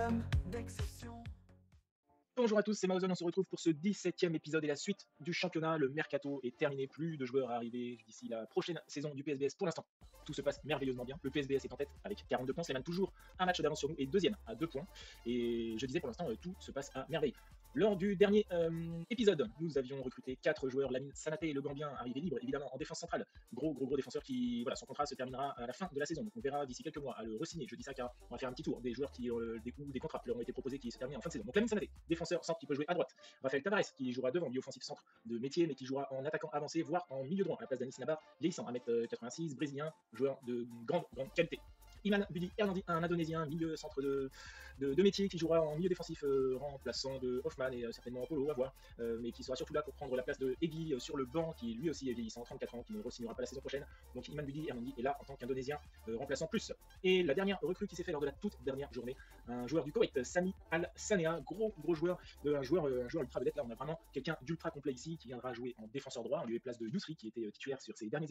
homme d'exception. Bonjour à tous, c'est Maozon, on se retrouve pour ce 17e épisode et la suite du championnat. Le mercato est terminé, plus de joueurs à arriver d'ici la prochaine saison du PSBS. Pour l'instant, tout se passe merveilleusement bien. Le PSBS est en tête avec 42 points, Sleman toujours un match d'avance sur nous et deuxième à 2 points. Et je disais pour l'instant, tout se passe à merveille. Lors du dernier épisode, nous avions recruté 4 joueurs, Lamine Sanaté, le Gambien, arrivé libre, évidemment en défense centrale. Gros défenseur qui, voilà, son contrat se terminera à la fin de la saison. Donc on verra d'ici quelques mois à le re-signer. Je dis ça car on va faire un petit tour des joueurs qui, des contrats qui leur ont été proposés qui se terminent en fin de saison. Donc Lamine Sanaté, défenseur centre qui peut jouer à droite. Raphaël Tavares qui jouera devant, milieu offensif centre de métier, mais qui jouera en attaquant avancé, voire en milieu droit, à la place d'Anis Nabar, vieillissant, 1m86, brésilien, joueur de grande qualité. Iman Budi Hernandi, un indonésien, milieu centre de métier, qui jouera en milieu défensif remplaçant de Hoffman et certainement Apollo, à voir, mais qui sera surtout là pour prendre la place de Egui sur le banc, qui lui aussi est vieillissant, 34 ans, qui ne re-signera pas la saison prochaine. Donc Iman Budi Hernandi est là en tant qu'indonésien remplaçant plus. Et la dernière recrue qui s'est fait lors de la toute dernière journée, un joueur du Koweït, Sami Al-Sanea, gros joueur, un joueur ultra vedette. Là on a vraiment quelqu'un d'ultra complet ici qui viendra jouer en défenseur droit en lieu et place de Yousri qui était titulaire sur ses derniers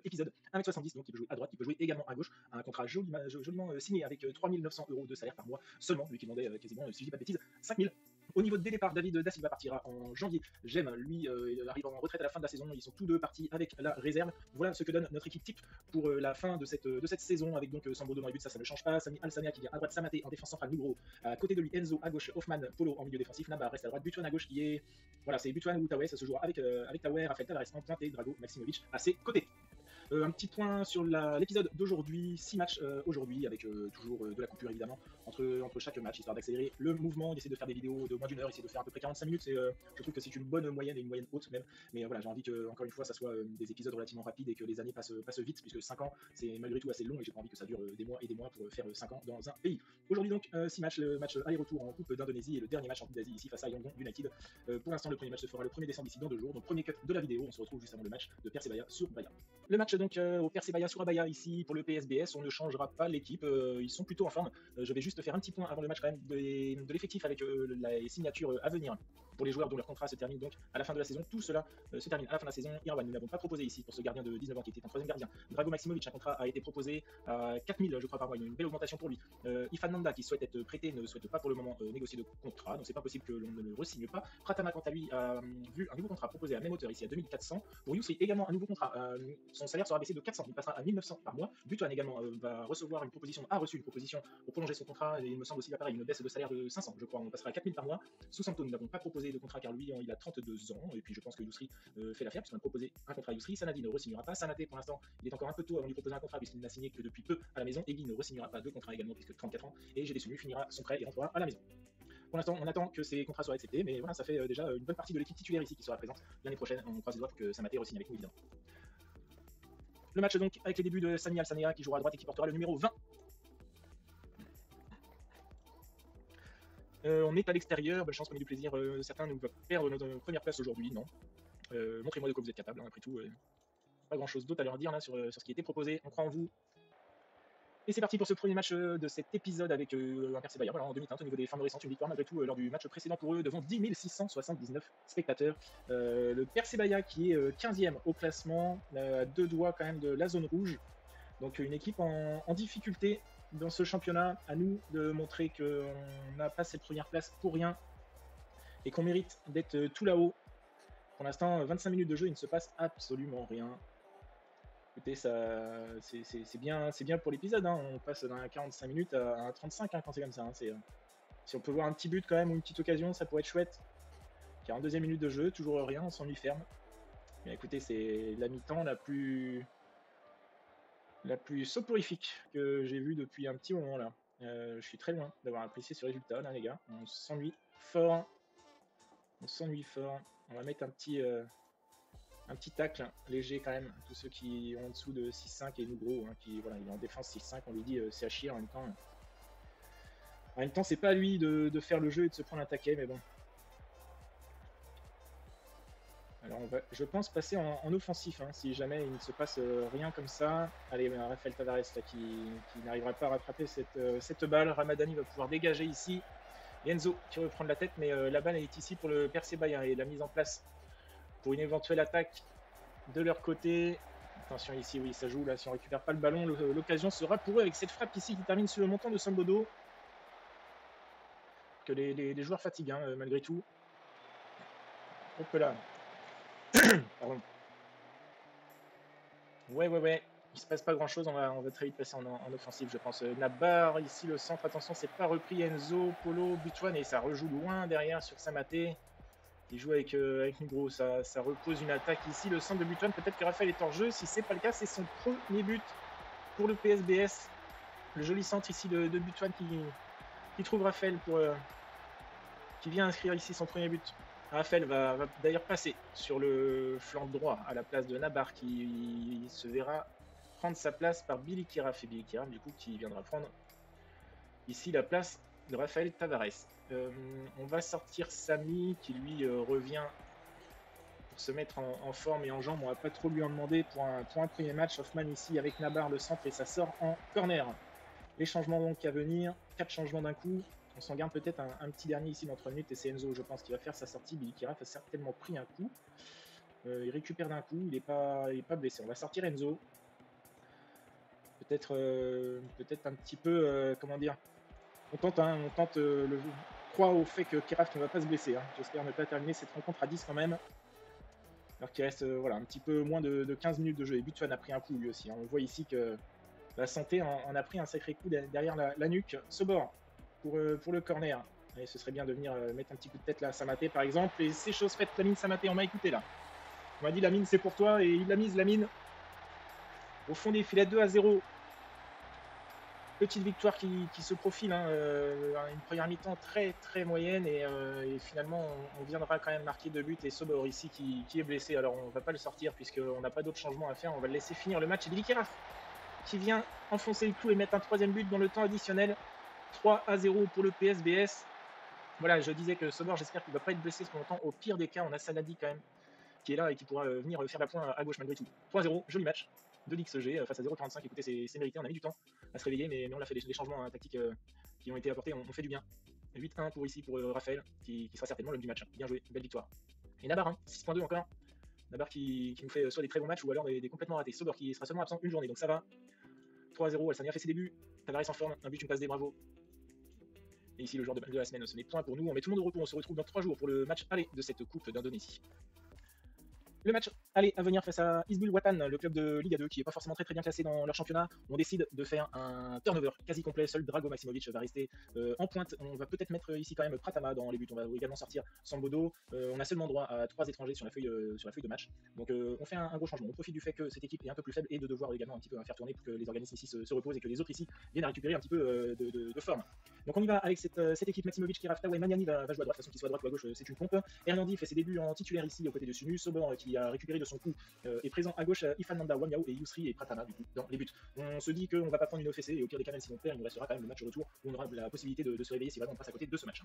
épisodes, 1m70, donc il peut jouer à droite, il peut jouer également à gauche, un contrat joliment signé avec 3 900 € de salaire par mois seulement, lui qui demandait quasiment, si je dis pas de bêtises, 5 000. Au niveau des départs, David Da Silva partira en janvier. J'aime, lui, arrive en retraite à la fin de la saison. Ils sont tous deux partis avec la réserve. Voilà ce que donne notre équipe type pour la fin de cette saison, avec donc Sambodo dans les buts, ça ne change pas. Sami Al-Sanea qui vient à droite, Samaté en défense centrale, Nugro à côté de lui, Enzo à gauche, Hoffman, Polo en milieu défensif, Naba reste à droite, Butuan à gauche qui est, voilà, c'est Butuan ou Tawé, ça se jouera avec Tawé, Raphaël Tavares en pointe et Drago Maximovic à ses côtés. Un petit point sur l'épisode d'aujourd'hui, 6 matchs aujourd'hui, avec toujours de la coupure évidemment entre chaque match, histoire d'accélérer le mouvement, d'essayer de faire des vidéos de moins d'une heure, essayer de faire à peu près 45 minutes, je trouve que c'est une bonne moyenne et une moyenne haute même, mais voilà, j'ai envie que, encore une fois, ça soit des épisodes relativement rapides et que les années passent vite, puisque 5 ans c'est malgré tout assez long et j'ai pas envie que ça dure des mois et des mois pour faire 5 ans dans un pays. Aujourd'hui donc 6 matchs, le match aller-retour en Coupe d'Indonésie et le dernier match en Coupe d'Asie ici face à Yangon United. Pour l'instant le premier match se fera le 1er décembre ici dans 2 jours, donc premier cut de la vidéo, on se retrouve juste avant le match de Persebaya sur Bahia. Le match donc au Persebaya sur Bahia ici pour le PSBS, on ne changera pas l'équipe, ils sont plutôt en forme. Je vais juste faire un petit point avant le match quand même de l'effectif avec les signatures à venir pour les joueurs dont leur contrat se termine donc à la fin de la saison. Tout cela se termine à la fin de la saison. Irwan, nous n'avons pas proposé ici pour ce gardien de 19 ans qui était un troisième gardien. Drago Maximovic, un contrat a été proposé à 4 000 je crois par mois, une belle augmentation pour lui. Ifan Nanda qui souhaite être prêté ne souhaite pas pour le moment négocier de contrat, donc c'est pas possible que l'on ne le re-signe pas. Pratama quant à lui a vu un nouveau contrat proposé à même hauteur ici à 2400. Pour Yousri également un nouveau contrat, son salaire sera baissé de 400, il passera à 1900 par mois. Butuan également a reçu une proposition pour prolonger son contrat, et il me semble aussi pareil, une baisse de salaire de 500 je crois, on passera à 4000 par mois. Susanto, nous n'avons pas proposé de contrat car lui il a 32 ans, et puis je pense que Yousri fait l'affaire puisqu'on a proposé un contrat à Yousri. Sanadi ne re-signera pas, Sanaté pour l'instant il est encore un peu tôt avant de lui proposer un contrat puisqu'il n'a signé que depuis peu à la maison. Egui ne re-signera pas de contrat également puisque 34 ans, et GD Sunu finira son prêt et rentrera à la maison. Pour l'instant, on attend que ces contrats soient acceptés, mais voilà, ça fait déjà une bonne partie de l'équipe titulaire ici qui sera présente l'année prochaine. On croise les doigts pour que Samaté re-signe avec nous évidemment. Le match donc avec les débuts de Sami Al-Sanea qui jouera à droite et qui portera le numéro 20. On est à l'extérieur, bonne chance, qu'on ait du plaisir. Certains nous veulent perdre notre première place aujourd'hui, non. Montrez-moi de quoi vous êtes capable, hein, après tout. Pas grand chose d'autre à leur dire là sur ce qui était proposé, on croit en vous. Et c'est parti pour ce premier match de cet épisode avec un Persebaya, voilà, en demi-teinte au niveau des favorisants, une victoire malgré tout lors du match précédent pour eux devant 10 679 spectateurs. Le Persebaya qui est 15e au classement, à 2 doigts quand même de la zone rouge, donc une équipe en difficulté dans ce championnat. À nous de montrer qu'on n'a pas cette première place pour rien et qu'on mérite d'être tout là-haut. Pour l'instant, 25 minutes de jeu, il ne se passe absolument rien. Écoutez, c'est bien pour l'épisode, hein. On passe d'un 45 minutes à un 35 hein, quand c'est comme ça. Hein. Si on peut voir un petit but quand même ou une petite occasion, ça pourrait être chouette. 42e minute de jeu, toujours rien, on s'ennuie ferme. Mais écoutez, c'est la mi-temps la plus soporifique que j'ai vue depuis un petit moment là. Je suis très loin d'avoir apprécié ce résultat là les gars. On s'ennuie fort. On va mettre un petit tacle léger quand même, tous ceux qui ont en dessous de 6-5 et Nugro, hein, qui voilà, il est en défense 6-5, on lui dit c'est à chier en même temps. En même temps, c'est pas à lui de faire le jeu et de se prendre un taquet, mais bon. Alors on va, je pense, passer en offensif, hein, si jamais il ne se passe rien comme ça. Allez, Raphaël Tavares là, qui n'arrivera pas à rattraper cette balle. Ramadani va pouvoir dégager ici. Enzo qui veut prendre la tête, mais la balle est ici pour le Persebaya et la mise en place pour une éventuelle attaque de leur côté. Attention ici, oui, ça joue là, si on récupère pas le ballon, l'occasion sera pour eux avec cette frappe ici qui termine sur le montant de Sambodo. que les joueurs fatiguent hein, malgré tout. Hop là. Pardon. Ouais. Il se passe pas grand chose, on va très vite passer en offensive, je pense. Nabar, ici le centre, attention, c'est pas repris. Enzo, Polo, Butuan, et ça rejoue loin derrière sur Samaté. Il joue avec Nigro, ça repose une attaque ici. Le centre de Butuan, peut-être que Raphaël est hors jeu. Si c'est pas le cas, c'est son premier but pour le PSBS. Le joli centre ici de Butuan qui trouve Raphaël qui vient inscrire ici son premier but. Raphaël va d'ailleurs passer sur le flanc droit à la place de Nabar qui se verra prendre sa place par Billy Kiraf. Et Billy Kiraf, du coup, qui viendra prendre ici la place de Raphaël Tavares. On va sortir Samy qui lui revient pour se mettre en forme et en jambes. On va pas trop lui en demander pour un premier match. Hoffman ici avec Nabar le centre et ça sort en corner. Les changements donc à venir, 4 changements d'un coup. On s'en garde peut-être un petit dernier ici dans 3 minutes et c'est Enzo, je pense, qui va faire sa sortie. Billy Kiraf a certainement pris un coup. Il récupère d'un coup, il est pas blessé. On va sortir Enzo. Peut-être un petit peu, comment dire, on tente, croit au fait que Kiraf ne va pas se blesser. Hein. J'espère ne pas terminer cette rencontre à 10 quand même. Alors qu'il reste voilà, un petit peu moins de 15 minutes de jeu. Et Butuan a pris un coup lui aussi. Hein. On voit ici que la santé en a pris un sacré coup derrière la nuque. Sobor pour le corner. Et ce serait bien de venir mettre un petit coup de tête là à Samaté par exemple. Et c'est chose faite, Lamine Samaté, on m'a écouté là. On m'a dit Lamine c'est pour toi et il l'a mise Lamine. Au fond des filets 2-0. Petite victoire qui se profile, hein, une première mi-temps très moyenne et finalement on viendra quand même marquer 2 buts et Sobor ici qui est blessé. Alors on va pas le sortir puisqu'on n'a pas d'autres changements à faire, on va le laisser finir le match. Et Billy Kiraf qui vient enfoncer le clou et mettre un 3e but dans le temps additionnel. 3-0 pour le PSBS. Voilà, je disais que Sobor, j'espère qu'il ne va pas être blessé ce longtemps. Au pire des cas, on a Sanadi quand même qui est là et qui pourra venir faire la pointe à gauche malgré tout. 3-0, joli match de l'XG face à 0,45. Écoutez, c'est mérité, on a mis du temps à se réveiller, mais on a fait des changements tactiques qui ont été apportés, on fait du bien. 8-1 pour Raphaël, qui sera certainement l'homme du match. Bien joué, belle victoire. Et Nabar, hein, 6.2 encore. Nabar qui nous fait soit des très bons matchs ou alors des complètement ratés. Sobor qui sera seulement absent une journée, donc ça va. 3-0, Alsania fait ses débuts. Tavares en forme, un but, une passe des bravo. Et ici, le joueur de la semaine, ce n'est point pour nous. On met tout le monde au repos, on se retrouve dans 3 jours pour le match aller de cette Coupe d'Indonésie. Le match aller à venir face à Isbul Watan, le club de Liga 2 qui n'est pas forcément très bien classé dans leur championnat. On décide de faire un turnover quasi complet. Seul Drago Maximovic va rester en pointe. On va peut-être mettre ici quand même Pratama dans les buts. On va également sortir Sambodo. On a seulement droit à 3 étrangers sur la feuille de match. Donc on fait un gros changement. On profite du fait que cette équipe est un peu plus faible et de devoir également un petit peu faire tourner pour que les organismes ici se reposent et que les autres ici viennent à récupérer un petit peu de forme. Donc on y va avec cette équipe. Maximovic, Kiraf, Tawai, Maniani va jouer à droite. De toute façon, qu'il soit à droite ou à gauche, c'est une pompe. Hernandi fait ses débuts en titulaire ici aux côtés de Sunu. Sobor qui a récupéré de son coup est présent à gauche. Ifan Nanda, Wanyao et Yousri et Pratama du coup dans les buts. On se dit qu'on va pas prendre une OFC et au pire des cas, même si on perd, il nous restera quand même le match retour où on aura la possibilité de se réveiller si vraiment on passe à côté de ce match.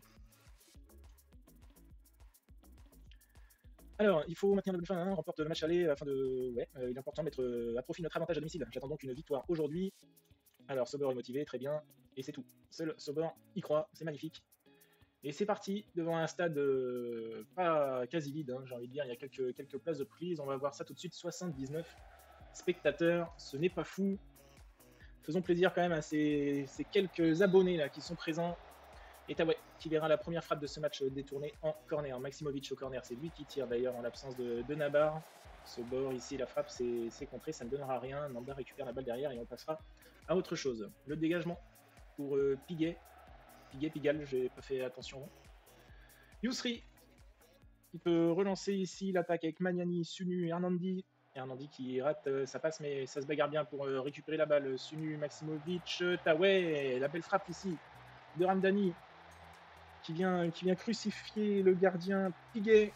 Alors, il faut maintenir le fin, hein, remporte le match aller afin de. Ouais, il est important de mettre à profit notre avantage à domicile. J'attends donc une victoire aujourd'hui. Alors, Sobor est motivé, très bien, et c'est tout. Seul Sobor y croit, c'est magnifique. Et c'est parti devant un stade pas quasi vide, hein, j'ai envie de dire, il y a quelques places de prise. On va voir ça tout de suite, 79 spectateurs, ce n'est pas fou. Faisons plaisir quand même à ces quelques abonnés là qui sont présents. Et Tawai qui verra la première frappe de ce match détournée en corner. Maximovic au corner, c'est lui qui tire d'ailleurs en l'absence de Nabar. Ce bord ici, la frappe c'est contré, ça ne donnera rien. Nanda récupère la balle derrière et on passera à autre chose. Le dégagement pour Pigal, j'ai pas fait attention. Yousri qui peut relancer ici l'attaque avec Maniani, Sunu et Hernandi. Hernandi qui rate sa passe mais ça se bagarre bien pour récupérer la balle. Sunu, Maximovic, Tawai, la belle frappe ici de Ramdani qui vient crucifier le gardien Piguet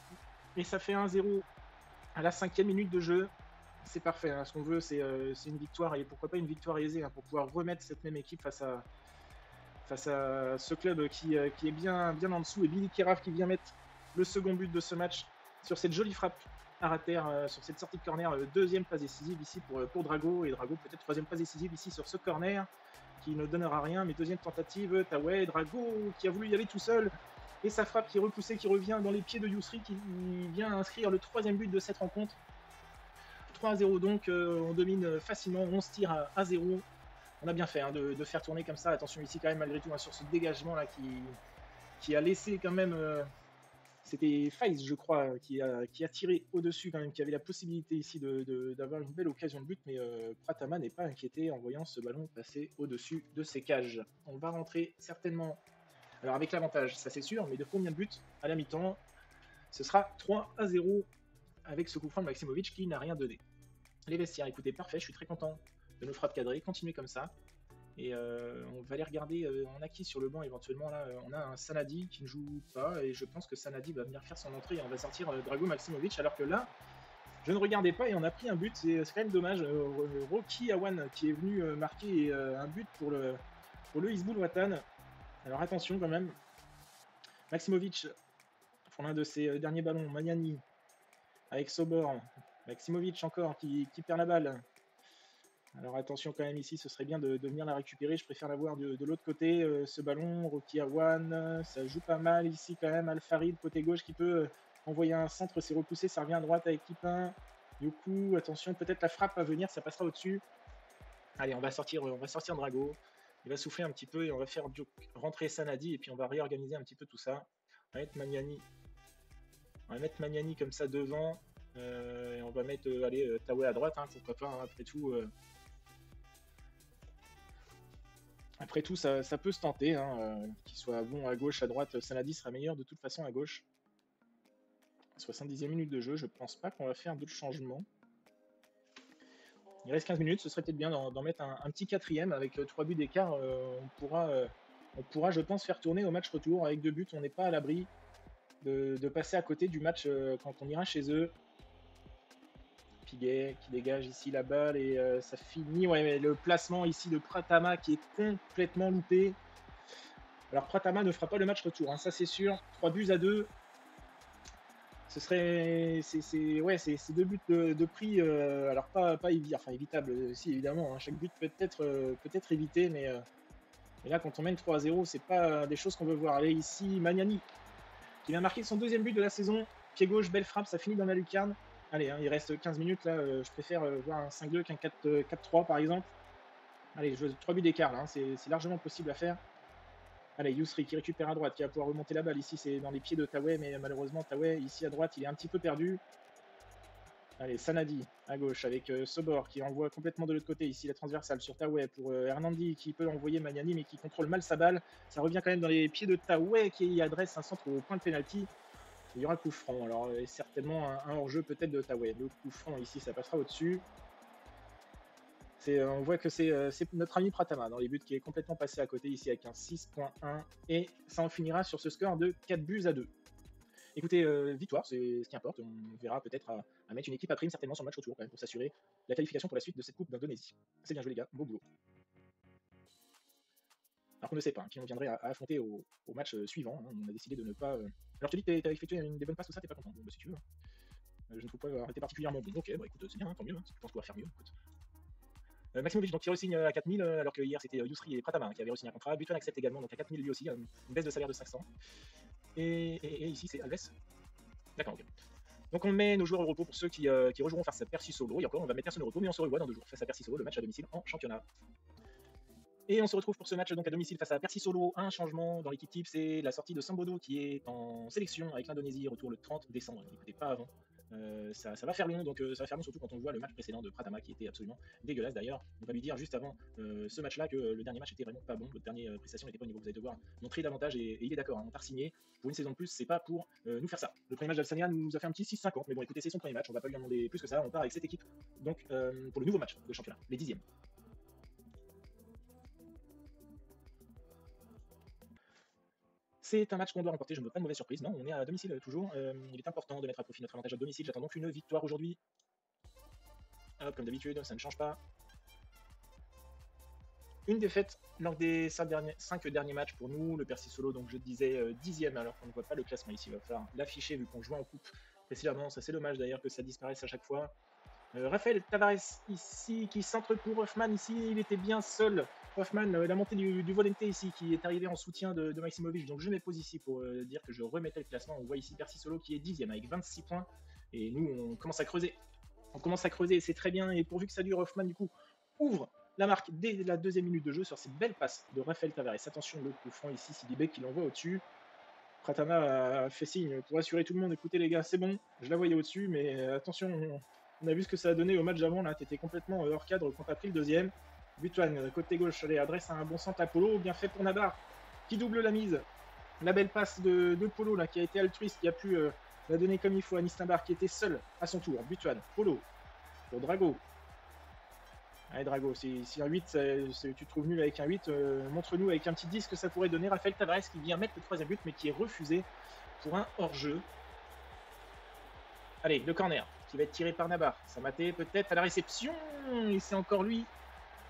et ça fait 1-0 à la 5e minute de jeu. C'est parfait, hein. Ce qu'on veut c'est une victoire et pourquoi pas une victoire aisée hein, pour pouvoir remettre cette même équipe face à ce club qui est bien en dessous. Et Billy Kiraf qui vient mettre le second but de ce match sur cette jolie frappe à rater sur cette sortie de corner. Deuxième passe décisive ici pour Drago. Et Drago peut-être troisième passe décisive ici sur ce corner qui ne donnera rien. Mais deuxième tentative, Tawai, Drago qui a voulu y aller tout seul. Et sa frappe qui est repoussée, qui revient dans les pieds de Yousri qui vient inscrire le 3e but de cette rencontre. 3-0 donc, on domine facilement, 11 tirs à 0. On a bien fait hein, de faire tourner comme ça. Attention ici quand même malgré tout hein, sur ce dégagement là qui a laissé quand même. C'était Faiz, je crois, qui a tiré au-dessus quand même, qui avait la possibilité ici d'avoir une belle occasion de but, mais Pratama n'est pas inquiété en voyant ce ballon passer au-dessus de ses cages. On va rentrer certainement, alors avec l'avantage, ça c'est sûr, mais de combien de buts à la mi-temps? Ce sera 3-0 avec ce coup franc de Maximovic qui n'a rien donné. Les vestiaires, écoutez, parfait, je suis très content de nos frappes cadrées, continuez comme ça. Et on va aller regarder, on a qui sur le banc éventuellement là, on a un Sanadi qui ne joue pas et je pense que Sanadi va venir faire son entrée et on va sortir Drago Maximovic alors que là, je ne regardais pas et on a pris un but, c'est quand même dommage. Rocky Awan qui est venu marquer un but pour le Hizbul Watan. Alors attention quand même, Maximovic pour l'un de ses derniers ballons, Magnani avec Sobor, Maximovic encore qui perd la balle. Alors attention quand même ici, ce serait bien de venir la récupérer. Je préfère la voir de l'autre côté. Ce ballon, Rocky Awan, ça joue pas mal ici quand même. Al-Farid, côté gauche, qui peut envoyer un centre, c'est repoussé, ça revient à droite avec Kipin. Du coup, attention, peut-être la frappe à venir, ça passera au-dessus. Allez, on va sortir Drago. Il va souffler un petit peu et on va faire rentrer Sanadi et puis on va réorganiser un petit peu tout ça. On va mettre Magnani comme ça devant. Et on va mettre Taoué à droite, hein, pourquoi pas, hein, après tout. Après tout, ça peut se tenter, hein, qu'il soit bon à gauche, à droite. Sanadi sera meilleur de toute façon à gauche. 70e minute de jeu, je pense pas qu'on va faire d'autres changements. Il reste 15 minutes, ce serait peut-être bien d'en mettre un petit quatrième avec 3 buts d'écart. On pourra, je pense, faire tourner au match retour. Avec 2 buts, on n'est pas à l'abri de passer à côté du match quand on ira chez eux. Piguet qui dégage ici la balle et ça finit. Ouais, mais le placement ici de Pratama qui est complètement loupé. Alors Pratama ne fera pas le match retour, hein, ça c'est sûr. 3-2. Ce serait, c'est 2 buts de prix. Alors pas évitable, si évidemment. Hein, chaque but peut être évité, mais là quand on mène 3-0, c'est pas des choses qu'on veut voir. Allez ici Magnani qui vient marquer son 2e but de la saison. Pied gauche, belle frappe, ça finit dans la lucarne. Allez, hein, il reste 15 minutes là, je préfère voir un 5-2 qu'un 4-3 par exemple. Allez, 3 buts d'écart là, hein, c'est largement possible à faire. Allez, Yousri qui récupère à droite, qui va pouvoir remonter la balle. Ici, c'est dans les pieds de Taoué, mais malheureusement, Taoué, ici à droite, il est un petit peu perdu. Allez, Sanadi à gauche avec Sobor qui envoie complètement de l'autre côté. Ici, la transversale sur Taoué pour Hernandi qui peut envoyer Magnani, mais qui contrôle mal sa balle. Ça revient quand même dans les pieds de Taoué qui adresse un centre au point de pénalty. Il y aura coup franc. Alors, certainement un hors-jeu peut-être de Taoué. Le coup franc ici, ça passera au-dessus. On voit que c'est notre ami Pratama dans les buts qui est complètement passé à côté ici avec un 6.1 et ça en finira sur ce score de 4-2. Écoutez, victoire, c'est ce qui importe. On verra peut-être à mettre une équipe à prime certainement sur le match retour quand même pour s'assurer la qualification pour la suite de cette Coupe d'Indonésie. C'est bien joué les gars, beau boulot. Alors qu'on ne sait pas qui on viendrait à affronter au match suivant. Hein. On a décidé de ne pas. Alors tu dis que tu as effectué des bonnes passes, tout ça, t'es pas content. Bon, bah, si tu veux. Je ne trouve pas avoir été particulièrement bon. Ok, bah écoute, c'est bien, hein, tant mieux. Hein, si tu penses qu'on va faire mieux. Écoute. Maximovic donc qui re-signe à 4000 alors que hier c'était Yousri et Pratama qui avaient re-signé un contrat. Buffon accepte également donc à 4000 lui aussi, une baisse de salaire de 500. Et ici c'est Alves. D'accord, ok. Donc on met nos joueurs au repos pour ceux qui rejoueront face à Percy Solo. Et encore on va mettre personne au repos mais on se revoit dans 2 jours face à Percy Solo, le match à domicile en championnat. Et on se retrouve pour ce match donc à domicile face à Percy Solo. Un changement dans l'équipe type, c'est la sortie de Sambodo qui est en sélection avec l'Indonésie, retour le 30 décembre. N'écoutez pas avant. Ça va faire long, donc ça va faire long surtout quand on voit le match précédent de Pratama qui était absolument dégueulasse d'ailleurs. On va lui dire juste avant ce match-là que le dernier match était vraiment pas bon, votre dernière prestation n'était pas au niveau, vous allez devoir montrer davantage et il est d'accord, hein, on t'a signé pour une saison de plus, c'est pas pour nous faire ça. Le premier match d'Alsania nous a fait un petit 6-50, mais bon écoutez, c'est son premier match, on va pas lui en demander plus que ça, on part avec cette équipe donc pour le nouveau match de championnat, les 10e. C'est un match qu'on doit remporter, je ne veux pas de mauvaise surprise. Non, on est à domicile toujours. Il est important de mettre à profit notre avantage à domicile. J'attends donc une victoire aujourd'hui. Hop, comme d'habitude, ça ne change pas. Une défaite lors des 5 derniers matchs pour nous. Le Percy Solo, donc je disais 10e alors qu'on ne voit pas le classement ici. Il va falloir l'afficher vu qu'on joue en coupe précédemment. Ça c'est dommage d'ailleurs que ça disparaisse à chaque fois. Raphaël Tavares ici qui centre pour Hoffman. Ici il était bien seul. Hoffman, la montée du Volente ici qui est arrivé en soutien de Maximovic. Donc je me pose ici pour dire que je remettais le classement. On voit ici Percy Solo qui est 10e avec 26 points. Et nous on commence à creuser. On commence à creuser, c'est très bien. Et pourvu que ça dure, Hoffman du coup ouvre la marque dès la 2e minute de jeu sur cette belle passe de Raphaël Tavares. Attention, le coup franc ici, Sidibé qui l'envoie au-dessus. Pratama a fait signe pour assurer tout le monde. Écoutez les gars, c'est bon, je la voyais au-dessus, mais attention, on a vu ce que ça a donné au match d'avant, là, t'étais complètement hors cadre quand t'as pris le deuxième. Butuan, côté gauche, allez, adresse un bon centre à Polo, bien fait pour Nabar, qui double la mise. La belle passe de Polo, là, qui a été altruiste, qui a pu la donner comme il faut à Nice Nabar, qui était seul à son tour. Butuan, Polo, pour Drago. Allez Drago, si un 8, tu te trouves nul avec un 8, montre-nous avec un petit 10 que ça pourrait donner. Raphaël Tavares qui vient mettre le troisième but, mais qui est refusé pour un hors-jeu. Allez, le corner, qui va être tiré par Nabar. Samaté peut-être à la réception, et c'est encore lui.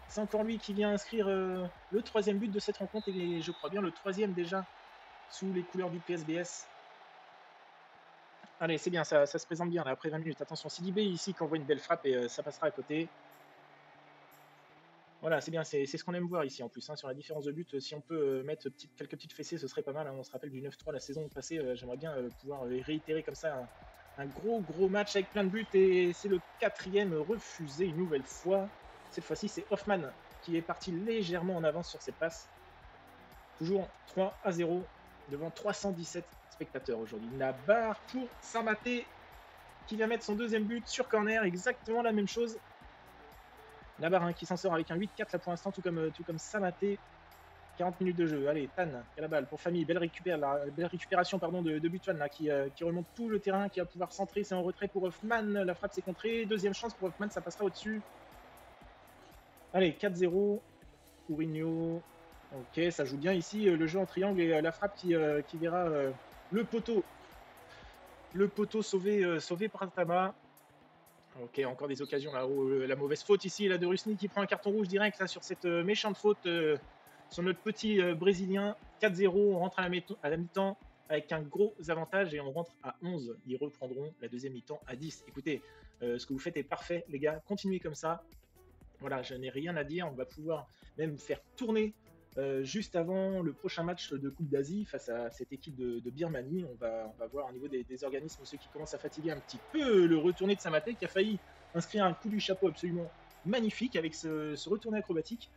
C'est encore lui qui vient inscrire le troisième but de cette rencontre, et je crois bien le troisième déjà, sous les couleurs du PSBS. Allez, c'est bien, ça se présente bien là, après 20 minutes. Attention, Sidibé ici qui envoie une belle frappe et ça passera à côté. Voilà, c'est bien, c'est ce qu'on aime voir ici en plus, hein, sur la différence de but. Si on peut mettre quelques petites fessées, ce serait pas mal. Hein. On se rappelle du 9-3 la saison passée, j'aimerais bien pouvoir réitérer comme ça un gros match avec plein de buts. Et c'est le quatrième refusé une nouvelle fois. Cette fois-ci, c'est Hoffman qui est parti légèrement en avance sur cette passe. Toujours 3-0 devant 317 spectateurs aujourd'hui. Nabar pour Samaté qui vient mettre son deuxième but sur corner, exactement la même chose. Nabar hein, qui s'en sort avec un 8-4 là pour l'instant, tout comme Samaté. 40 minutes de jeu. Allez, Tan, qui a la balle pour Famille. Belle récupération pardon, de Butuan là, qui remonte tout le terrain, qui va pouvoir centrer. C'est en retrait pour Hoffman. La frappe s'est contrée. Deuxième chance pour Hoffman, ça passera au-dessus. Allez, 4-0. Ourinho. Ok, ça joue bien ici. Le jeu en triangle et la frappe qui verra le poteau. Le poteau sauvé par Tama. Ok, encore des occasions là. La mauvaise faute ici là, de Rusny qui prend un carton rouge direct là, sur cette méchante faute sur notre petit Brésilien. 4-0, on rentre à la mi-temps avec un gros avantage et on rentre à 11. Ils reprendront la deuxième mi-temps à 10. Écoutez, ce que vous faites est parfait les gars, continuez comme ça. Voilà, je n'ai rien à dire, on va pouvoir même faire tourner juste avant le prochain match de Coupe d'Asie face à cette équipe de Birmanie. On va voir au niveau des organismes ceux qui commencent à fatiguer un petit peu le retourné de Samaté qui a failli inscrire un coup du chapeau absolument magnifique avec ce retourné acrobatique.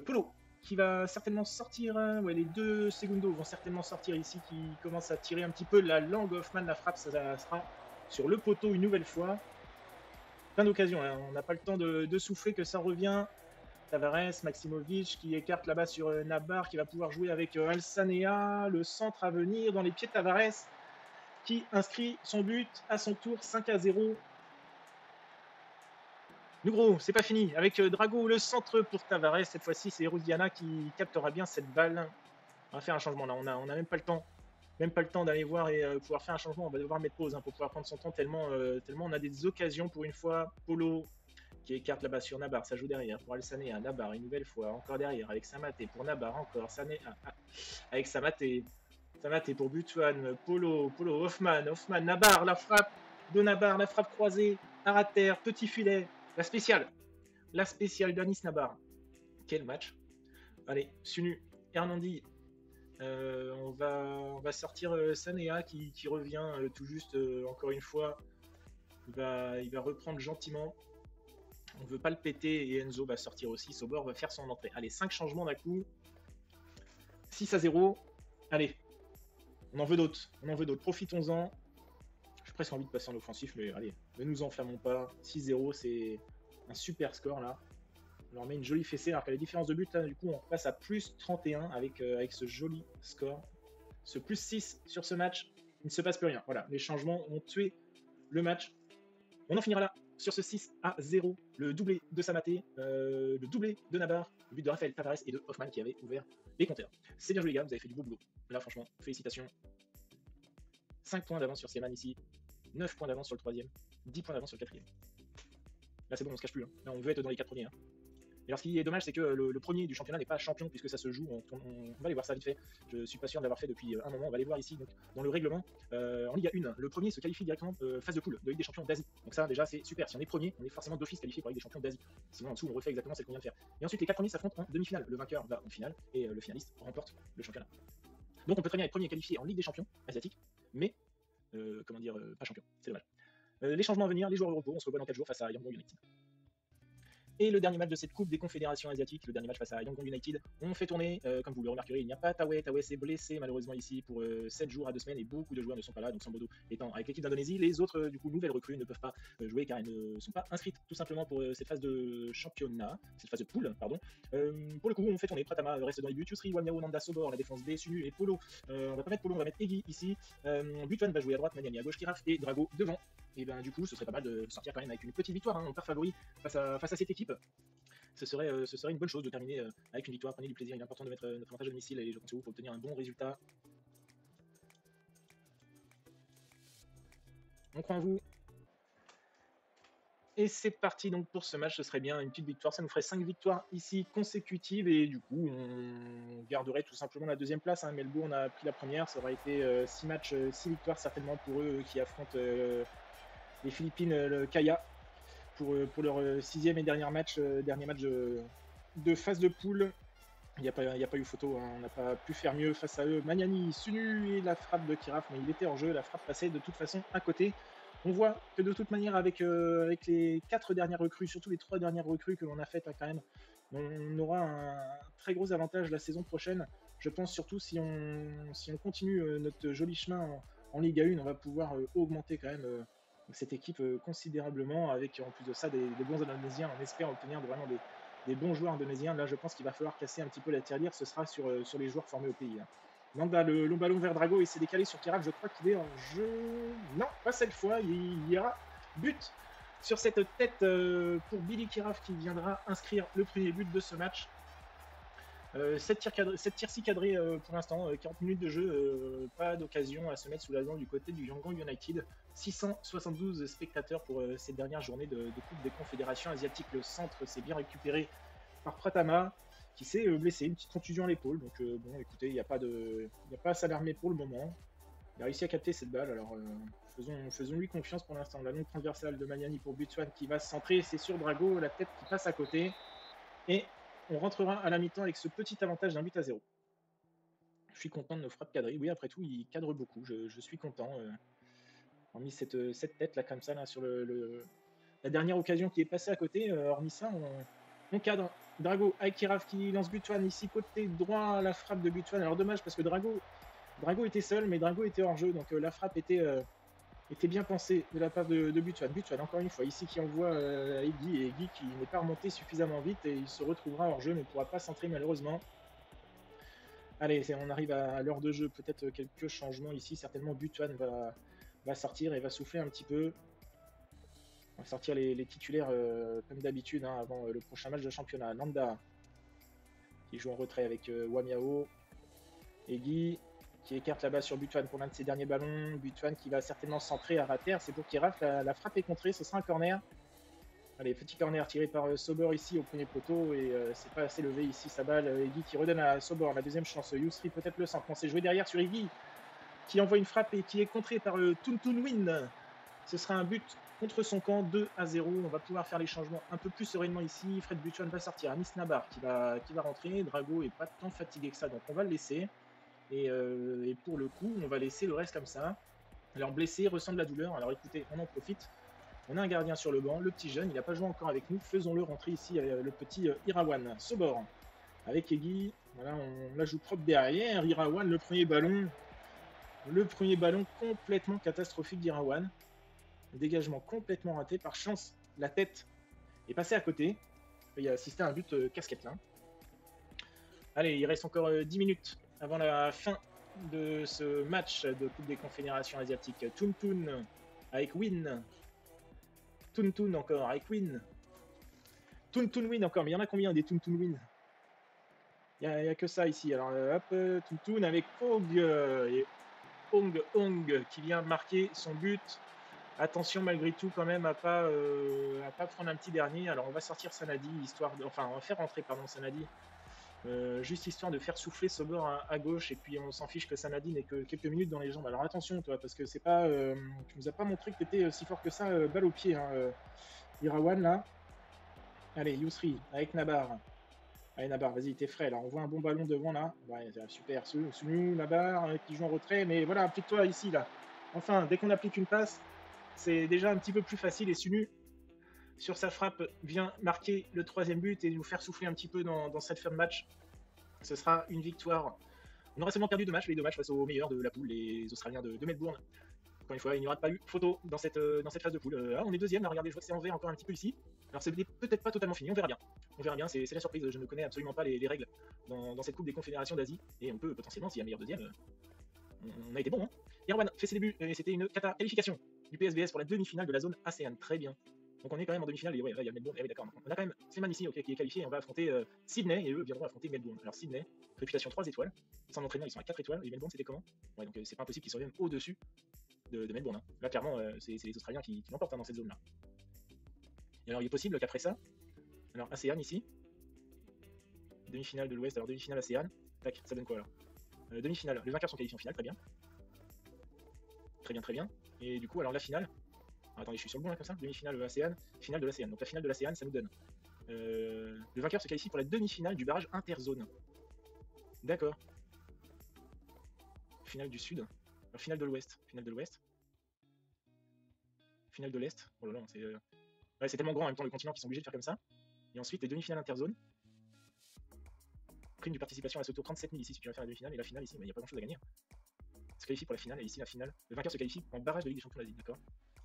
Polo qui va certainement sortir, ouais, les deux segundos vont certainement sortir ici, qui commence à tirer un petit peu la langue Hoffman. La frappe, ça sera sur le poteau une nouvelle fois. Plein d'occasions, hein. On n'a pas le temps de souffler que ça revient. Tavares, Maximovic qui écarte là-bas sur Nabar, qui va pouvoir jouer avec Alsanea. Le centre à venir dans les pieds de Tavares qui inscrit son but à son tour, 5-0. Nugro, c'est pas fini. Avec Drago, le centre pour Tavares. Cette fois-ci, c'est Rudiana qui captera bien cette balle. On va faire un changement là. On a même pas le temps. Même pas le temps d'aller voir et pouvoir faire un changement. On va devoir mettre pause hein, pour pouvoir prendre son temps tellement on a des occasions pour une fois. Polo qui écarte là-bas sur Nabar, ça joue derrière pour Alsanea, Nabar une nouvelle fois, encore derrière avec Samaté pour Nabar, encore avec Samaté pour Butuan, Polo, Hoffman, Nabar, la frappe de Nabar, la frappe croisée, à terre, petit filet, la spéciale d'Anis Nabar. Quel match. Allez, Sunu, Hernandi, on va sortir Sanea qui revient tout juste encore une fois. Il va reprendre gentiment. On ne veut pas le péter et Enzo va sortir aussi. Sobor va faire son entrée. Allez, 5 changements d'un coup. 6-0. Allez, on en veut d'autres. Profitons-en. J'ai presque envie de passer en offensif, mais allez, ne nous enflammons pas. 6-0, c'est un super score là. On leur met une jolie fessée, alors qu'à la différence de but, là, du coup, on passe à plus 31 avec ce joli score. Ce plus 6 sur ce match, il ne se passe plus rien. Voilà, les changements ont tué le match. On en finira là sur ce 6-0, le doublé de Samaté, le doublé de Nabar, le but de Raphaël Tavares et de Hoffman qui avait ouvert les compteurs. C'est bien joué les gars, vous avez fait du beau boulot. Là franchement, félicitations. 5 points d'avance sur Seman ici, 9 points d'avance sur le troisième, 10 points d'avance sur le quatrième. Là c'est bon, on se cache plus. Hein. Là on veut être dans les 4 premiers. Hein. Et alors ce qui est dommage, c'est que le premier du championnat n'est pas champion puisque ça se joue. On va aller voir ça vite fait. Je suis pas sûr de l'avoir fait depuis un moment. On va aller voir ici donc, dans le règlement. En Ligue 1, le premier se qualifie directement phase de poule de Ligue des Champions d'Asie. Donc ça déjà c'est super. Si on est premier, on est forcément d'office qualifié pour la Ligue des Champions d'Asie. Sinon en dessous on refait exactement ce qu'on vient de faire. Et ensuite les 4 premiers s'affrontent en demi-finale. Le vainqueur va en finale et le finaliste remporte le championnat. Donc on peut très bien être premier qualifié en Ligue des Champions asiatique, mais pas champion. C'est dommage. Les changements à venir, les joueurs au repos. On se revoit dans 4 jours face à Yangon United. Et le dernier match de cette Coupe des Confédérations Asiatiques, le dernier match face à Yangon United, on fait tourner, comme vous le remarquerez, il n'y a pas Taweh. Taweh s'est blessé malheureusement ici pour 7 jours à 2 semaines et beaucoup de joueurs ne sont pas là, donc Sambodo étant avec l'équipe d'Indonésie, les autres du coup nouvelles recrues ne peuvent pas jouer car elles ne sont pas inscrites tout simplement pour cette phase de championnat, cette phase de poule, pardon. Pour le coup, on fait tourner, Pratama reste dans les buts, Yusri, Wamiao, Nanda, Sobor, la défense B, Sunu et Polo. On va pas mettre Polo, on va mettre Egi ici. Butuan va jouer à droite, Maniani à gauche, Kiraf et Drago devant. Et ben du coup, ce serait pas mal de sortir quand même avec une petite victoire, hein. On part favori face à cette équipe. Ce serait une bonne chose de terminer avec une victoire. Prenez du plaisir, il est important de mettre notre avantage à domicile et je compte sur vous pour obtenir un bon résultat. On croit en vous. Et c'est parti donc pour ce match, ce serait bien une petite victoire, ça nous ferait 5 victoires ici consécutives et du coup on garderait tout simplement la deuxième place, hein. Melbourne a pris la première, ça aurait été 6 matchs, 6 victoires certainement pour eux qui affrontent les Philippines, le Kaya, pour leur 6e et dernier match de phase de poule. Il n'y a pas eu photo, hein. On n'a pas pu faire mieux face à eux. Maniani, Sunu et la frappe de Kiraf, mais il était hors jeu, la frappe passait de toute façon à côté. On voit que de toute manière, avec les 4 dernières recrues, surtout les 3 dernières recrues que l'on a faites, hein, quand même, on aura un très gros avantage la saison prochaine. Je pense surtout si on continue notre joli chemin en Ligue 1, on va pouvoir augmenter quand même cette équipe considérablement, avec en plus de ça des bons Indonésiens. On espère obtenir vraiment des bons joueurs indonésiens. Là, je pense qu'il va falloir casser un petit peu la tirelire. Ce sera sur les joueurs formés au pays, hein. Nanda, le long ballon vers Drago, il s'est décalé sur Kiraf. Je crois qu'il est en jeu. Non, pas cette fois. Il y aura but sur cette tête pour Billy Kiraf qui viendra inscrire le premier but de ce match. 7 tirs cadrés pour l'instant, 40 minutes de jeu, pas d'occasion à se mettre sous la dent du côté du Yangon United. 672 spectateurs pour cette dernière journée de Coupe des Confédérations Asiatiques. Le centre s'est bien récupéré par Pratama, qui s'est blessé, une petite contusion à l'épaule. Donc bon, écoutez, il n'y a pas à s'alarmer pour le moment. Il a réussi à capter cette balle, alors faisons-lui confiance pour l'instant. La longue transversale de Maniani pour Butuan qui va se centrer, c'est sur Drago, la tête qui passe à côté. Et on rentrera à la mi-temps avec ce petit avantage d'un but à 0. Je suis content de nos frappes cadrées. Oui, après tout, il cadre beaucoup. Je suis content. Hormis cette tête là, comme ça, là, sur la dernière occasion qui est passée à côté, hormis ça, on cadre. Drago avec Kiraf qui lance Butuan ici, côté droit à la frappe de Butuan. Alors dommage parce que Drago était seul, mais Drago était hors jeu. Donc la frappe était bien pensée de la part de Butuan. Butuan, encore une fois, ici qui envoie Egi, et Egi qui n'est pas remonté suffisamment vite et il se retrouvera hors jeu, mais ne pourra pas centrer malheureusement. Allez, on arrive à l'heure de jeu, peut-être quelques changements ici. Certainement Butuan va sortir et va souffler un petit peu. On va sortir les titulaires comme d'habitude, hein, avant le prochain match de championnat. Nanda qui joue en retrait avec Wamiao. Egi qui écarte là-bas sur Butuan pour l'un de ses derniers ballons. Butuan qui va certainement centrer à terre. C'est pour Kiraf. La frappe est contrée. Ce sera un corner. Allez, petit corner tiré par Sobor ici au premier poteau. Et c'est pas assez levé ici sa balle. Egi qui redonne à Sobor la deuxième chance. Yusri peut-être le centre. On s'est joué derrière sur Egi qui envoie une frappe et qui est contrée par Tuntun Win. Ce sera un but contre son camp, 2-0. On va pouvoir faire les changements un peu plus sereinement ici. Fred Butuan va sortir. Amis Nabar qui va rentrer. Drago est pas tant fatigué que ça, donc on va le laisser. Et pour le coup, on va laisser le reste comme ça. Alors blessé, ressent de la douleur. Alors écoutez, on en profite. On a un gardien sur le banc, le petit jeune, il n'a pas joué encore avec nous. Faisons-le rentrer ici, le petit Irawan. Sobor avec Egi. Voilà, on la joue propre derrière. Irawan, le premier ballon. Le premier ballon complètement catastrophique d'Irawan. Dégagement complètement raté. Par chance, la tête est passée à côté. Il a assisté à un but casquette là. Allez, il reste encore 10 minutes avant la fin de ce match de Coupe des Confédérations Asiatiques. Tuntun avec Win. Tuntun encore avec Win. Tuntun Win encore, mais il y en a combien des Tuntun Win? Il n'y a que ça ici. Alors hop, Tuntun avec Og. Et Ong qui vient marquer son but. Attention malgré tout quand même à pas prendre un petit dernier. Alors on va sortir Sanadi, on va faire rentrer Sanadi. Juste histoire de faire souffler Sobor à gauche, et puis on s'en fiche que Sanadi n'ait que quelques minutes dans les jambes. Alors attention toi, parce que c'est pas, tu nous as pas montré que tu étais si fort que ça, balle au pied, hein, Irawan là. Allez, Yusri avec Nabar. Allez Nabar, vas-y, t'es frais là, on voit un bon ballon devant là. Ouais, super, Sunu, Nabar qui joue en retrait, mais voilà, applique-toi ici là. Enfin, dès qu'on applique une passe, c'est déjà un petit peu plus facile, et Sunu sur sa frappe, vient marquer le 3e but et nous faire souffler un petit peu dans cette fin de match. Ce sera une victoire. On aurait seulement perdu 2 matchs, les 2 matchs face aux meilleurs de la poule, les Australiens de Melbourne. Encore une fois, il n'y aura pas eu photo dans cette phase de poule. On est 2e, là, regardez, je vois que c'est en vert encore un petit peu ici. Alors c'est peut-être pas totalement fini, on verra bien. On verra bien, c'est la surprise, je ne connais absolument pas les règles dans cette Coupe des Confédérations d'Asie. Et on peut potentiellement, s'il y a meilleur 2e, on a été bon. Hein. Erwan fait ses débuts, et c'était une qualification du PSBS pour la demi-finale de la zone ASEAN, très bien. Donc on est quand même en demi-finale, et ouais, il y a Melbourne, oui d'accord. On a quand même Sleman ici, okay, qui est qualifié, et on va affronter Sydney, et eux viendront affronter Melbourne. Alors Sydney, réputation 3 étoiles, sans entraînement ils sont à 4 étoiles, et Melbourne c'était comment? Ouais, donc c'est pas impossible qu'ils surviennent au-dessus de Melbourne. Hein. Là clairement, c'est les Australiens qui l'emportent dans cette zone-là. Et alors il est possible qu'après ça, alors ASEAN ici, demi-finale de l'Ouest, alors demi-finale ASEAN, tac, ça donne quoi alors? Demi-finale, les vainqueurs sont qualifiés en finale, très bien. Très bien, très bien. Et du coup, alors la finale, alors, attendez, je suis sur le bon là comme ça, demi-finale ASEAN, finale de l'ASEAN. Donc la finale de l'ASEAN, ça nous donne le vainqueur se qualifie pour la demi-finale du barrage interzone. D'accord. Finale du Sud, alors, finale de l'Ouest, finale de l'Ouest, finale de l'Est. Oh là là, c'est ouais, c'est tellement grand en même temps le continent qu'ils sont obligés de faire comme ça. Et ensuite les demi-finales interzone. Prime de participation à ce tour 37 000 ici si tu vas faire la demi-finale, et la finale ici, il n'y a pas grand chose à gagner. Se qualifie pour la finale, et ici la finale. Le vainqueur se qualifie en barrage de Ligue des Champions d'Asie, d'accord.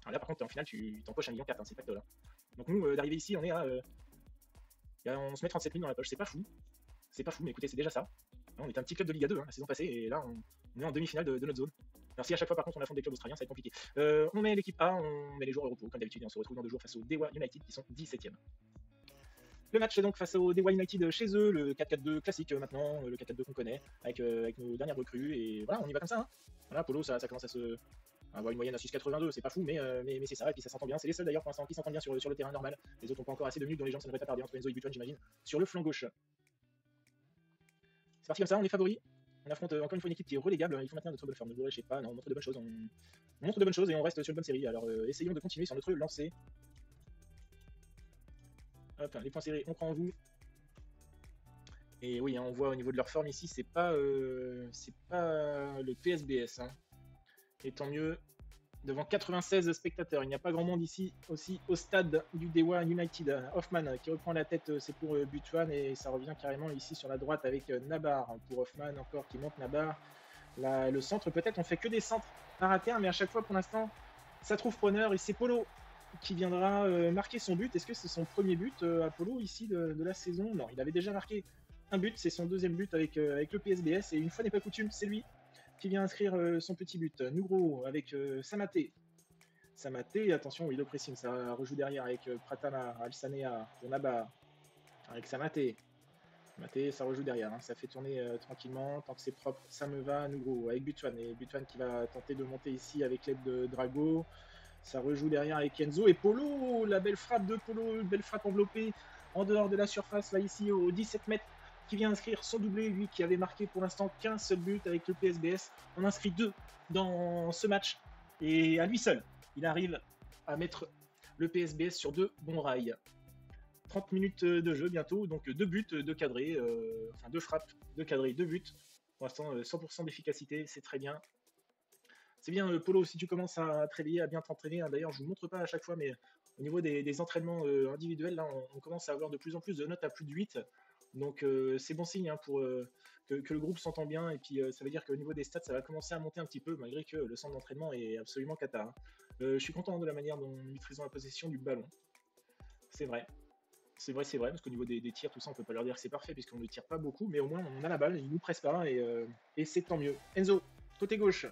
Alors là par contre t'es en finale, tu t'empoches 1,4 million, hein, c'est pacte là. Donc nous d'arriver ici on est à on se met 37 000 dans la poche, c'est pas fou, mais écoutez c'est déjà ça. Là, on était un petit club de Liga 2 hein, la saison passée, et là on est en demi-finale de notre zone. Alors si à chaque fois par contre on affronte des clubs australiens, ça va être compliqué. On met l'équipe A, on met les joueurs au repos comme d'habitude, et on se retrouve dans 2 jours face au Dewa United qui sont 17e. Le match est donc face au Dewa United chez eux, le 4-4-2 classique maintenant, le 4-4-2 qu'on connaît, avec nos dernières recrues, et voilà, on y va comme ça. Hein. Voilà, Polo, ça commence à avoir une moyenne à 6,82, c'est pas fou, mais c'est ça, et puis ça s'entend bien. C'est les seuls d'ailleurs pour l'instant qui s'entendent bien sur le terrain normal. Les autres n'ont pas encore assez de minutes, dont les gens ne devraient pas tarder entre Enzo et Butuan, j'imagine, sur le flanc gauche. C'est parti comme ça, on est favori. On affronte encore une fois une équipe qui est relégable, il faut maintenir notre bonne forme, ne vous lâchez pas, non, on montre de bonnes choses, on montre de bonnes choses et on reste sur une bonne série. Alors essayons de continuer sur notre lancée. Hop, les points serrés, on prend en vous. Et oui, hein, on voit au niveau de leur forme ici, c'est pas le PSBS. Hein. Et tant mieux, devant 96 spectateurs. Il n'y a pas grand monde ici aussi au stade du Dewa United. Hoffman qui reprend la tête, c'est pour Butuan, et ça revient carrément ici sur la droite avec Nabar pour Hoffman, encore qui monte Nabar. Là, le centre, peut-être, on fait que des centres à rater, mais à chaque fois pour l'instant, ça trouve preneur, et c'est Polo qui viendra marquer son but. Est-ce que c'est son premier but Apollo ici de la saison? Non, il avait déjà marqué un but, c'est son 2e but avec le PSBS, et une fois n'est pas coutume, c'est lui qui vient inscrire son petit but. Nugro avec Samaté. Samaté, attention, il est au pressing, ça rejoue derrière avec Pratama, Alsanea, pour Nabar, avec Samaté. Samaté, ça rejoue derrière, hein. Ça fait tourner tranquillement, tant que c'est propre, ça me va. Nugro avec Butuan, et Butuan qui va tenter de monter ici avec l'aide de Drago. Ça rejoue derrière avec Enzo et Polo, la belle frappe de Polo, belle frappe enveloppée en dehors de la surface, là ici au 17 mètres, qui vient inscrire son doublé, lui qui avait marqué pour l'instant qu'un seul but avec le PSBS, on inscrit 2 dans ce match, et à lui seul, il arrive à mettre le PSBS sur 2 bons rails. 30 minutes de jeu bientôt, donc 2 buts, 2 cadrés, enfin 2 frappes, 2 cadrés, 2 buts, pour l'instant 100% d'efficacité, c'est très bien. C'est bien, Polo, si tu commences à te réveiller, à bien t'entraîner. Hein. D'ailleurs, je ne vous montre pas à chaque fois, mais au niveau des entraînements individuels, là, on commence à avoir de plus en plus de notes à plus de 8. Donc, c'est bon signe hein, pour que le groupe s'entend bien. Et puis, ça veut dire qu'au niveau des stats, ça va commencer à monter un petit peu, malgré que le centre d'entraînement est absolument cata. Hein. Je suis content de la manière dont nous maîtrisons la possession du ballon. C'est vrai. C'est vrai, parce qu'au niveau des tirs, tout ça, on peut pas leur dire que c'est parfait, puisqu'on ne tire pas beaucoup, mais au moins, on a la balle, ils nous pressent pas, et c'est tant mieux. Enzo, côté gauche.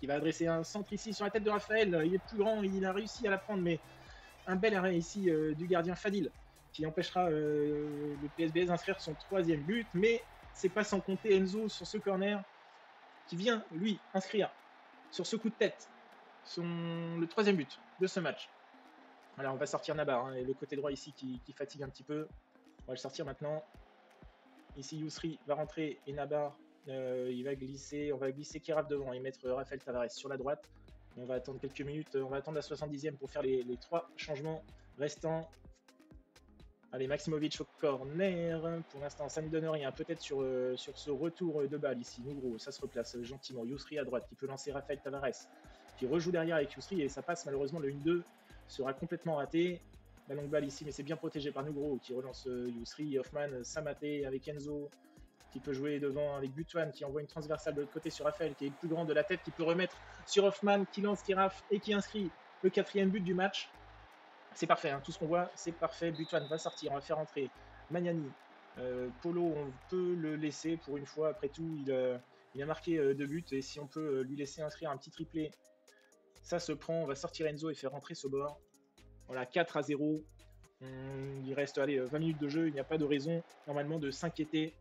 Il va adresser un centre ici sur la tête de Raphaël, il est plus grand, il a réussi à la prendre, mais un bel arrêt ici du gardien Fadil, qui empêchera le PSBS d'inscrire son 3e but, mais c'est pas sans compter Enzo sur ce corner, qui vient, lui, inscrire sur ce coup de tête le 3e but de ce match. Voilà, on va sortir Nabar, hein, et le côté droit ici qui fatigue un petit peu, on va le sortir maintenant. Ici Yousri va rentrer et Nabar il va glisser, on va glisser Kiraf devant et mettre Raphaël Tavares sur la droite. On va attendre quelques minutes, on va attendre la 70e pour faire les 3 changements restants. Allez, Maximovic au corner, pour l'instant ça ne donne rien, peut-être sur ce retour de balle ici, Nugro, ça se replace gentiment, Yousri à droite qui peut lancer Raphaël Tavares, qui rejoue derrière avec Yousri, et ça passe malheureusement, le 1-2 sera complètement raté. la longue balle ici, mais c'est bien protégé par Nugro qui relance Yousri, Hoffman, Samaté avec Enzo qui peut jouer devant avec Butuan qui envoie une transversale de l'autre côté sur Raphaël qui est plus grand de la tête, qui peut remettre sur Hoffman qui lance, qui rafle et qui inscrit le 4e but du match. C'est parfait, hein, tout ce qu'on voit, c'est parfait. Butuan va sortir, on va faire entrer Magnani. Polo, on peut le laisser pour une fois. Après tout, il a marqué 2 buts et si on peut lui laisser inscrire un petit triplé, ça se prend. On va sortir Enzo et faire rentrer Sobor. Voilà, 4-0. Il reste 20 minutes de jeu, il n'y a pas de raison normalement de s'inquiéter.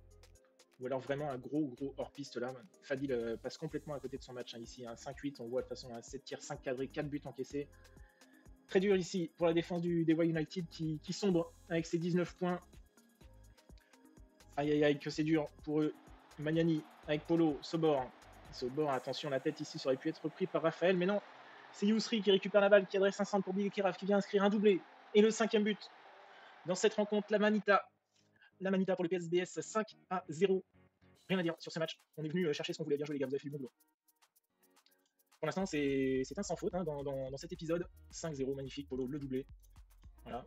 Ou alors vraiment un gros hors-piste là. Fadil passe complètement à côté de son match hein, ici. Un 5-8, on voit de toute façon un 7 tirs, 5 cadrés, 4 buts encaissés. Très dur ici pour la défense des Wild United qui sombre avec ses 19 points. Aïe aïe aïe, que c'est dur pour eux. Magnani avec Polo, Sobor. Sobor, attention, la tête ici, ça aurait pu être repris par Raphaël, mais non. C'est Yousri qui récupère la balle, qui adresse un centre pour Billy Kiraf, qui vient inscrire un doublé. Et le 5e but dans cette rencontre, la Manita. La Manita pour le PSBS, 5-0. Rien à dire sur ce match. On est venu chercher ce qu'on voulait. Bien joué les gars, vous avez fait du bon boulot. Pour l'instant, c'est un sans faute hein, dans cet épisode. 5-0, magnifique, Polo, le doublé. Voilà.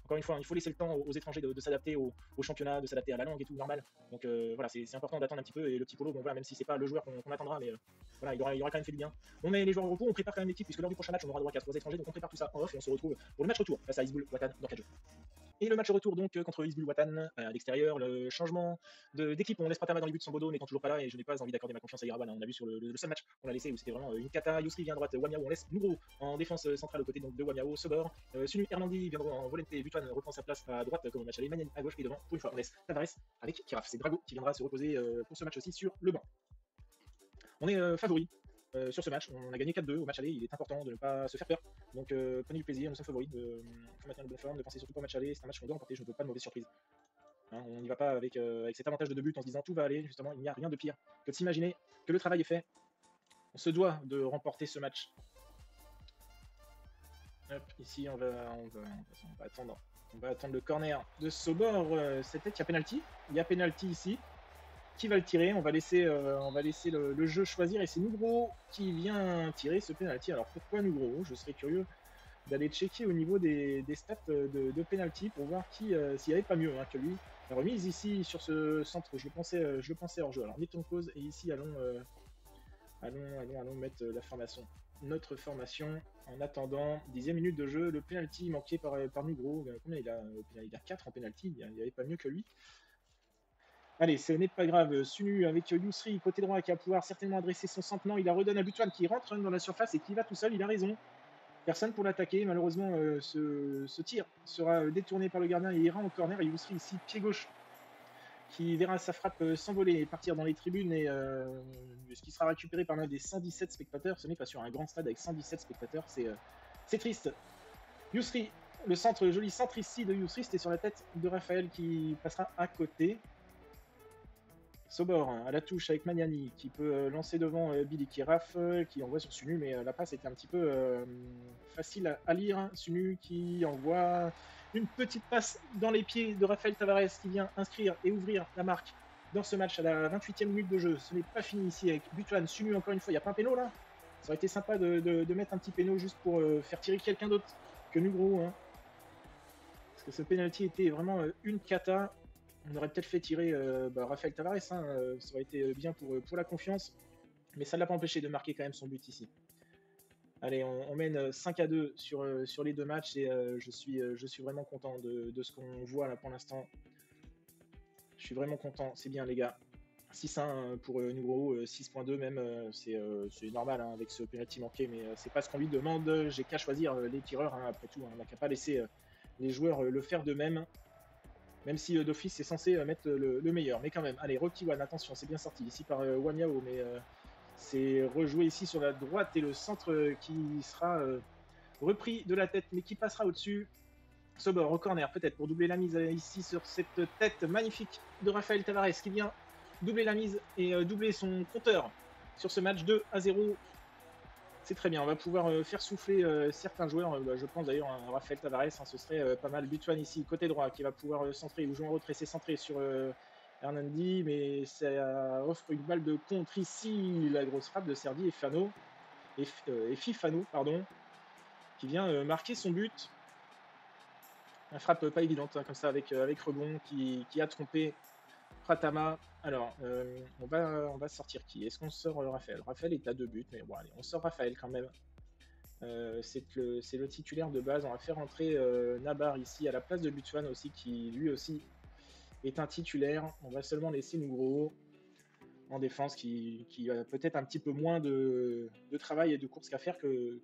Encore une fois, il faut laisser le temps aux étrangers de s'adapter au championnat, de s'adapter à la langue et tout, normal. Donc voilà, c'est important d'attendre un petit peu. Et le petit Polo, bon voilà, même si c'est pas le joueur qu'on attendra, mais voilà, il aura quand même fait du bien. On met les joueurs au repos, on prépare quand même l'équipe, puisque lors du prochain match, on aura droit qu'à 3 étrangers, donc on prépare tout ça en off et on se retrouve pour le match retour face à Isboul Watan dans 4 jours. Et le match retour donc contre Isboul Watan à l'extérieur, le changement d'équipe, on laisse Pratama dans les buts sans Bodo n'étant toujours pas là et je n'ai pas envie d'accorder ma confiance à Iraban. On a vu sur le seul match, on l'a laissé où c'était vraiment une cata. Yousri vient à droite, Wamiao, on laisse Nougro en défense centrale aux côtés donc de Wamiao, Sobor, Sunu Hernandi viendront en volonté, Butuan reprend sa place à droite comme au match aller, Magnani à gauche et devant pour une fois on laisse Tavares avec Kiraf. C'est Drago qui viendra se reposer pour ce match aussi sur le banc. On est favori. Sur ce match, on a gagné 4-2 au match aller, il est important de ne pas se faire peur. Donc prenez du plaisir, nous sommes favoris, il faut maintenir une bonne forme, ne pensez surtout pas au match aller, c'est un match qu'on doit remporter, je ne veux pas de mauvaise surprise. Hein, on n'y va pas avec cet avantage de 2 buts en se disant tout va aller, justement, il n'y a rien de pire que de s'imaginer que le travail est fait. On se doit de remporter ce match. Hop, ici on va attendre. On va attendre le corner de Sobor. C'est peut-être qu'il y a penalty. Il y a penalty ici. Qui va le tirer? On va laisser le jeu choisir et c'est Nugro qui vient tirer ce penalty. Alors pourquoi Nugro? Je serais curieux d'aller checker au niveau des stats de penalty pour voir s'il n'y avait pas mieux hein, que lui. La remise ici sur ce centre, je le pensais hors jeu. Alors mettons pause et ici allons mettre la formation. Notre formation en attendant 10e minute de jeu, le penalty manqué par Nugro. Combien il a? Il a 4 en penalty, il n'y avait pas mieux que lui. Allez, ce n'est pas grave. Sunu avec Yousri, côté droit, qui va pouvoir certainement adresser son centre. Non, il la redonne à Butuan qui rentre dans la surface et qui va tout seul. Il a raison. Personne pour l'attaquer. Malheureusement, ce tir sera détourné par le gardien et ira en corner. Et Yousri ici, pied gauche, qui verra sa frappe s'envoler et partir dans les tribunes. Et ce qui sera récupéré par l'un des 117 spectateurs. Ce n'est pas sur un grand stade avec 117 spectateurs. C'est triste. Yousri, le centre, le joli centre ici de Yousri, c'était sur la tête de Raphaël qui passera à côté. Sobor à la touche avec Magnani qui peut lancer devant Billy Kiraf qui envoie sur Sunu, mais la passe était un petit peu facile à lire. Sunu qui envoie une petite passe dans les pieds de Raphaël Tavares qui vient inscrire et ouvrir la marque dans ce match à la 28e minute de jeu. Ce n'est pas fini ici avec Butuan. Sunu, encore une fois, il n'y a pas un péno là. Ça aurait été sympa de mettre un petit péno juste pour faire tirer quelqu'un d'autre que Nugro. Hein. Parce que ce penalty était vraiment une cata. On aurait peut-être fait tirer Raphaël Tavares, hein, ça aurait été bien pour la confiance, mais ça ne l'a pas empêché de marquer quand même son but ici. Allez, on mène 5-2 sur les 2 matchs et je suis vraiment content de ce qu'on voit là pour l'instant. Je suis vraiment content, c'est bien les gars. 6-1 pour Nugro, 6.2 même, c'est normal hein, avec ce penalty manqué, mais c'est pas ce qu'on lui demande. J'ai qu'à choisir les tireurs, hein, après tout, hein, on n'a qu'à pas laisser les joueurs le faire d'eux-mêmes. Même si d'office c'est censé mettre le meilleur. Mais quand même, allez, Rocky One, attention, c'est bien sorti ici par Wamiao, mais c'est rejoué ici sur la droite et le centre qui sera repris de la tête, mais qui passera au-dessus. Sobor au corner, peut-être pour doubler la mise ici sur cette tête magnifique de Raphaël Tavares qui vient doubler la mise et doubler son compteur sur ce match 2-0. C'est très bien, on va pouvoir faire souffler certains joueurs. Je pense d'ailleurs à Raphaël Tavares, hein, ce serait pas mal. Butuan ici, côté droit, qui va pouvoir centrer ou jouer en retrait, c'est centré sur Hernandi, mais ça offre une balle de contre ici. La grosse frappe de Serdi et Fifano, pardon, qui vient marquer son but. une frappe pas évidente, hein, comme ça, avec rebond, qui a trompé Pratama. Alors, on va sortir qui? Est-ce qu'on sort Raphaël? Raphaël est à 2 buts, mais bon, allez, on sort Raphaël quand même. C'est le titulaire de base. On va faire entrer Nabar ici à la place de Butuan aussi, qui lui aussi est un titulaire. On va seulement laisser Nougro en défense, qui a peut-être un petit peu moins de travail et de course qu'à faire que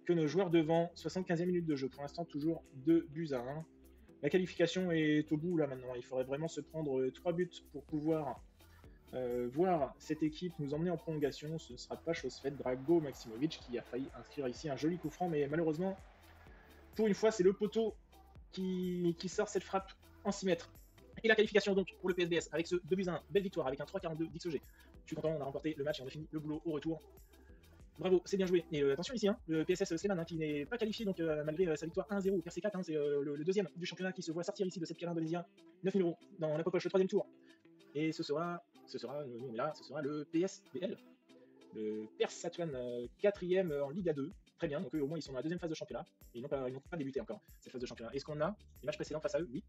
nos joueurs devant. 75e minute de jeu. Pour l'instant, toujours 2 buts à 1. La qualification est au bout là maintenant. Il faudrait vraiment se prendre 3 buts pour pouvoir voir cette équipe nous emmener en prolongation. Ce ne sera pas chose faite. Drago Maximovic qui a failli inscrire ici un joli coup franc, mais malheureusement, pour une fois, c'est le poteau qui sort cette frappe en 6 mètres. Et la qualification donc pour le PSBS avec ce 2 buts à 1. Belle victoire avec un 3,42 d'XG. Je suis content, on a remporté le match et on a fini le boulot au retour. Bravo, c'est bien joué. Et attention ici, hein, le PSS Sleman qui n'est pas qualifié donc malgré sa victoire 1-0 au PRC4, hein, c'est le deuxième du championnat qui se voit sortir ici de cette cala indonésien. 9 000 € dans la popoche, le 3e tour. Et ce sera, nous on est là, ce sera le PSBL, le Persatuan 4e en Liga 2. Très bien, donc eux au moins ils sont dans la 2e phase de championnat et ils n'ont pas débuté encore cette phase de championnat. Est-ce qu'on a les matchs précédents face à eux? Oui.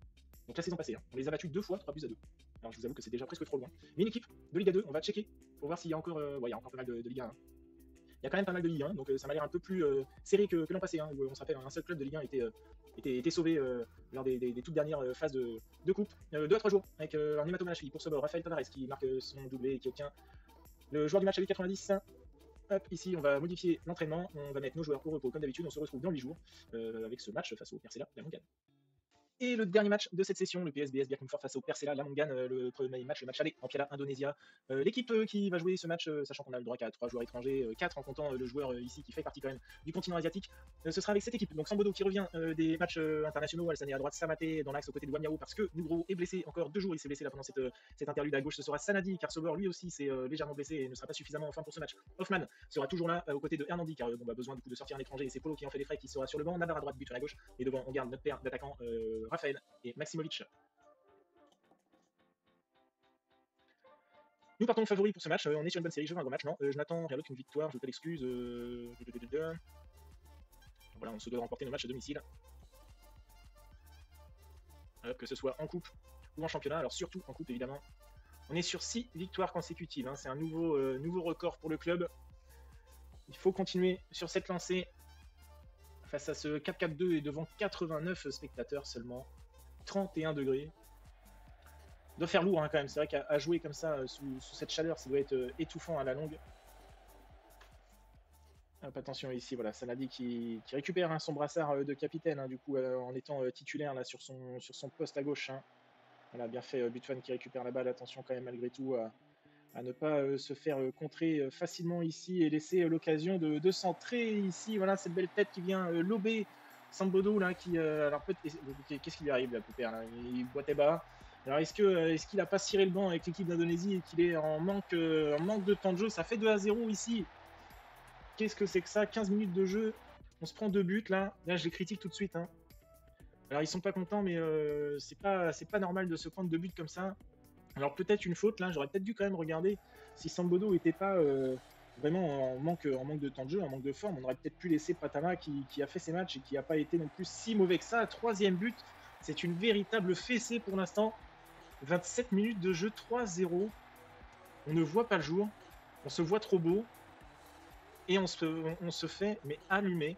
Donc la saison passée, hein, on les a battus 2 fois, 3 buts à 2. Alors je vous avoue que c'est déjà presque trop loin. Mais une équipe de Liga 2, on va checker pour voir s'il y a encore, il y a encore pas mal de Liga 1. Il y a quand même pas mal de Ligue 1, donc ça m'a l'air un peu plus serré que l'an passé, hein, où on se rappelle, un seul club de Ligue 1 était sauvé lors des toutes dernières phases de coupe. 2 à 3 jours, avec un hématomalachie pour ce bord, Raphaël Tavares qui marque son doublé et qui obtient le joueur du match à 8,90. Hop, ici on va modifier l'entraînement, on va mettre nos joueurs au repos comme d'habitude, on se retrouve dans 8 jours avec ce match face au Persela La Mongane. Et le dernier match de cette session, le PSBS Birkenford face au Persela La Mongane, le premier match, le match aller en Piala Indonésia. L'équipe qui va jouer ce match, sachant qu'on a le droit qu'à 3 joueurs étrangers, 4 en comptant le joueur ici qui fait partie quand même du continent asiatique, ce sera avec cette équipe. Donc Sambodo qui revient des matchs internationaux, Alsané à droite, Samate dans l'axe aux côtés de Wamiao parce que Nugro est blessé encore 2 jours, il s'est blessé là pendant cette interlude. À gauche ce sera Sanadi car Sauber lui aussi s'est légèrement blessé et ne sera pas suffisamment en forme pour ce match. Hoffman sera toujours là aux côtés de Hernandi car on a besoin du coup de sortir un étranger et c'est Polo qui en fait les frais qui sera sur le banc. Navarre à droite, Butuan à gauche et devant on garde notre paire d'attaquants Raphaël et Maximovic. Nous partons favoris pour ce match, on est sur une bonne série, je veux un gros match, non, je n'attends rien d'autre qu'une victoire, je vous l'excuse. Voilà, on se doit remporter nos matchs à domicile. Que ce soit en coupe ou en championnat, alors surtout en coupe évidemment. On est sur 6 victoires consécutives, hein. C'est un nouveau record pour le club. Il faut continuer sur cette lancée face à ce 4-4-2 et devant 89 spectateurs seulement. 31 degrés. Ça doit faire lourd hein, quand même, c'est vrai qu'à jouer comme ça sous cette chaleur, ça doit être étouffant à la longue. Hop, attention ici, voilà, Sanadi qui récupère hein, son brassard de capitaine, hein, du coup, en étant titulaire là, sur son poste à gauche. Hein. Voilà, bien fait, Butuan qui récupère la balle, attention quand même malgré tout à ne pas se faire contrer facilement ici et laisser l'occasion de centrer ici. Voilà, cette belle tête qui vient lober Sambodo là, qui alors qu'est-ce qui lui arrive là, Poupère là, il boitait bas. Alors est-ce qu'il a pas ciré le banc avec l'équipe d'Indonésie et qu'il est en manque de temps de jeu? Ça fait 2 à 0 ici. Qu'est-ce que c'est que ça? 15 minutes de jeu, on se prend 2 buts là. Là je les critique tout de suite. Hein. Alors ils sont pas contents, mais c'est pas normal de se prendre 2 buts comme ça. Alors peut-être une faute là, j'aurais peut-être dû quand même regarder si Sambodo n'était pas vraiment en manque de temps de jeu, en manque de forme. On aurait peut-être pu laisser Pratama qui a fait ses matchs et qui n'a pas été non plus si mauvais que ça. 3e but, c'est une véritable fessée pour l'instant. 27 minutes de jeu, 3-0. On ne voit pas le jour, on se voit trop beau et on se fait mais allumer.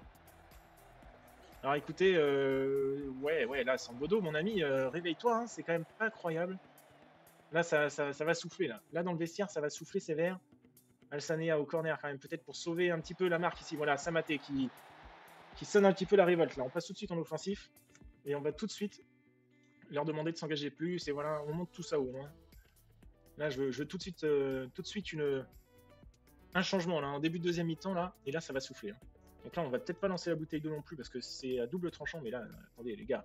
Alors écoutez, ouais, là Sambodo, mon ami, réveille-toi, hein, c'est quand même pas incroyable. Là, ça va souffler. Là, dans le vestiaire, ça va souffler sévère. Alsanea au corner, quand même, peut-être pour sauver un petit peu la marque ici. Voilà, Samate qui sonne un petit peu la révolte. Là, on passe tout de suite en offensif. Et on va tout de suite leur demander de s'engager plus. Et voilà, on monte tout ça haut. Hein. Là, je veux tout de suite un changement. Là, en début de 2e mi-temps. Là, et là, ça va souffler. Hein. Donc là, on va peut-être pas lancer la bouteille d'eau non plus parce que c'est à double tranchant. Mais là, attendez, les gars.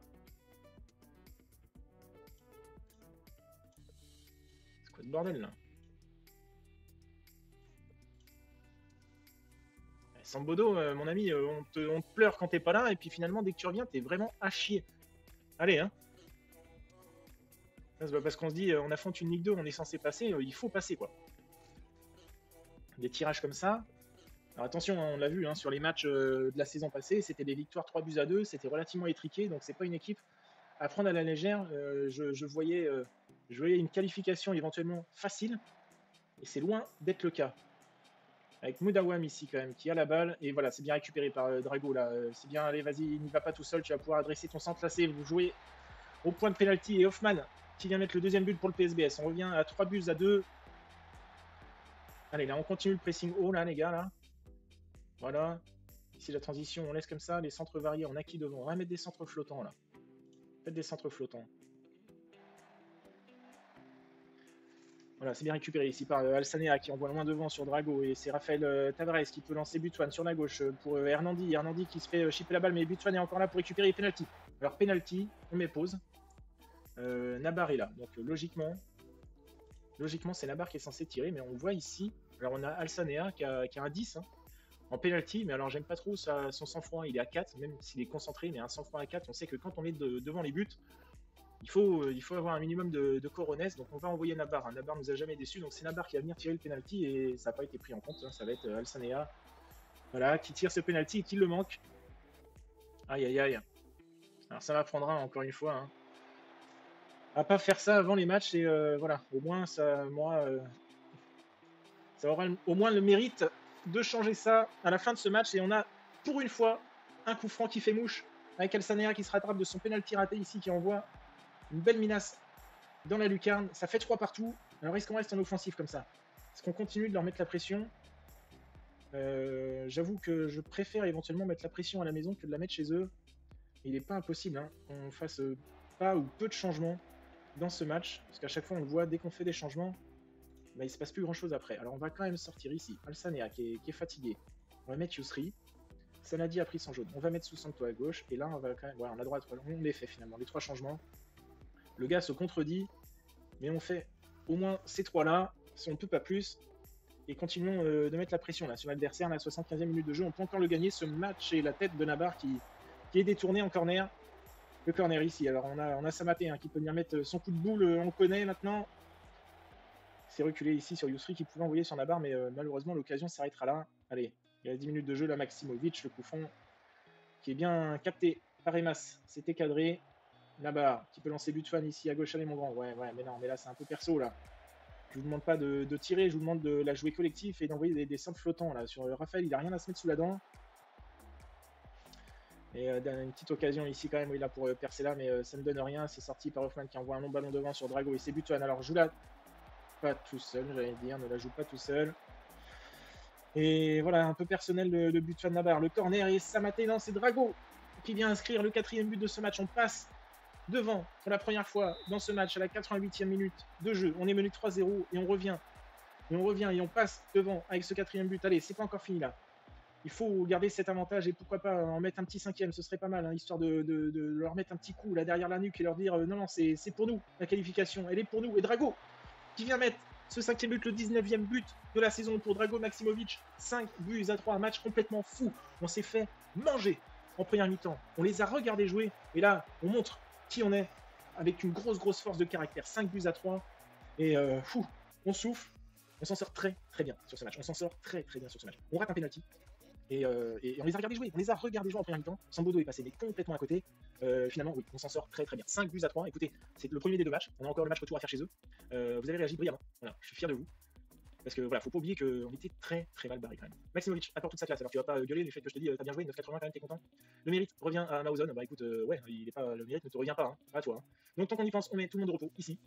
De bordel là. Sambodo, mon ami, on te pleure quand t'es pas là, et puis finalement, dès que tu reviens, t'es vraiment à chier. Allez, hein. C'est pas parce qu'on se dit, on affronte une Ligue 2, on est censé passer, il faut passer, quoi. Des tirages comme ça. Alors attention, hein, on l'a vu hein, sur les matchs de la saison passée, c'était des victoires 3 buts à 2, c'était relativement étriqué, donc c'est pas une équipe à prendre à la légère. Je voyais une qualification éventuellement facile, et c'est loin d'être le cas. Avec Moudawam ici quand même, qui a la balle, et voilà, c'est bien récupéré par Drago là. C'est bien, allez, vas-y, n'y va pas tout seul, tu vas pouvoir adresser ton centre là, vous jouez au point de pénalty, et Hoffman qui vient mettre le deuxième but pour le PSBS. On revient à 3 buts à 2. Allez, là, on continue le pressing haut, là, les gars, là. Voilà. Ici, la transition, on laisse comme ça. Les centres variés, on a qui devant? On va mettre des centres flottants, là. Faites des centres flottants. Voilà, c'est bien récupéré ici par Alsanea qui envoie loin devant sur Drago. Et c'est Raphaël Tavares qui peut lancer Butuan sur la gauche pour Hernandi. Hernandi qui se fait chipper la balle, mais Butuan est encore là pour récupérer penalty. Alors, penalty, on met pause. Nabar est là. Donc, logiquement, c'est Nabar qui est censé tirer. Mais on voit ici, alors on a Alsanea qui a un 10 hein, en penalty. Mais alors, j'aime pas trop son sang-froid. Il est à 4, même s'il est concentré. Mais un sang-froid à 4, on sait que quand on est devant les buts, il faut avoir un minimum de coronesse, donc on va envoyer Nabar. Hein. Nabar nous a jamais déçus, donc c'est Nabar qui va venir tirer le penalty et ça n'a pas été pris en compte. Hein. Ça va être Alsanea, voilà, qui tire ce penalty et qui le manque. Aïe aïe aïe. Alors ça m'apprendra encore une fois hein, à pas faire ça avant les matchs et voilà, au moins ça aura au moins le mérite de changer ça à la fin de ce match et on a pour une fois un coup franc qui fait mouche avec Alsanea qui se rattrape de son penalty raté ici qui envoie une belle menace dans la lucarne. Ça fait 3 partout. Alors, est-ce qu'on reste en offensif comme ça? Est-ce qu'on continue de leur mettre la pression? J'avoue que je préfère éventuellement mettre la pression à la maison que de la mettre chez eux. Il n'est pas impossible hein, qu'on fasse pas ou peu de changements dans ce match. Parce qu'à chaque fois, on le voit, dès qu'on fait des changements, bah, il ne se passe plus grand-chose après. Alors, on va quand même sortir ici. Alsanea qui est fatigué. On va mettre Yousri. Sanadi a pris son jaune. On va mettre Susanto à gauche. Et là, on va quand même... Ouais, on a droit à 3. On les fait finalement, les 3 changements. Le gars se contredit, mais on fait au moins ces 3-là, si on ne peut pas plus, et continuons de mettre la pression là sur l'adversaire. À la 75e minute de jeu, on peut encore le gagner. Ce match et la tête de Nabar qui est détourné en corner. Le corner ici, alors on a Samaté hein, qui peut venir mettre son coup de boule, on le connaît maintenant. C'est reculé ici sur Yousri qui pouvait envoyer sur Nabar, mais malheureusement l'occasion s'arrêtera là. Allez, il y a 10 minutes de jeu, là Maximovic, le coup franc, qui est bien capté par Emas, c'était cadré. Nabar qui peut lancer Butuan ici à gauche, allez mon grand. Ouais, mais non, mais là c'est un peu perso là. Je vous demande pas de tirer, je vous demande de la jouer collectif et d'envoyer des centres flottants là. Sur Raphaël, il a rien à se mettre sous la dent. Et une petite occasion ici quand même, il a pour percer là, mais ça ne donne rien. C'est sorti par Hoffman qui envoie un long ballon devant sur Drago et c'est Butuan. Alors joue là pas tout seul, j'allais dire, ne la joue pas tout seul. Et voilà, un peu personnel de Butuan Nabar. Le corner et Samaté, non, c'est Drago qui vient inscrire le 4e but de ce match. On passe devant pour la première fois dans ce match à la 88e minute de jeu. On est mené 3-0 et on revient. Et on passe devant avec ce 4e but. Allez, c'est pas encore fini là. Il faut garder cet avantage et pourquoi pas en mettre un petit 5e, ce serait pas mal, hein, histoire de leur mettre un petit coup là derrière la nuque et leur dire non, c'est pour nous la qualification, elle est pour nous. Et Drago qui vient mettre ce 5e but, le 19e but de la saison pour Drago Maximovic. 5 buts à 3, un match complètement fou. On s'est fait manger en première mi-temps. On les a regardés jouer et là, on montre qui on est, avec une grosse force de caractère. 5 buts à 3, et on souffle, on s'en sort très bien sur ce match. On s'en sort très bien sur ce match. On rate un penalty, et on les a regardés jouer. En première mi-temps. Sambodo est passé mais complètement à côté. Finalement, oui, on s'en sort très bien. 5 buts à 3, écoutez, c'est le premier des 2 matchs. On a encore le match retour à faire chez eux. Vous avez réagi brillamment. Voilà, je suis fier de vous. Parce que voilà, faut pas oublier qu'on était très mal barré quand même. Maximovic apporte toute sa classe, alors tu vas pas gueuler du fait que je te dis t'as bien joué, 9,80 quand même, t'es content. Le mérite revient à Mauzon, bah écoute, ouais, le mérite ne te revient pas, hein, à toi. Hein. Donc tant qu'on y pense, on met tout le monde au repos ici.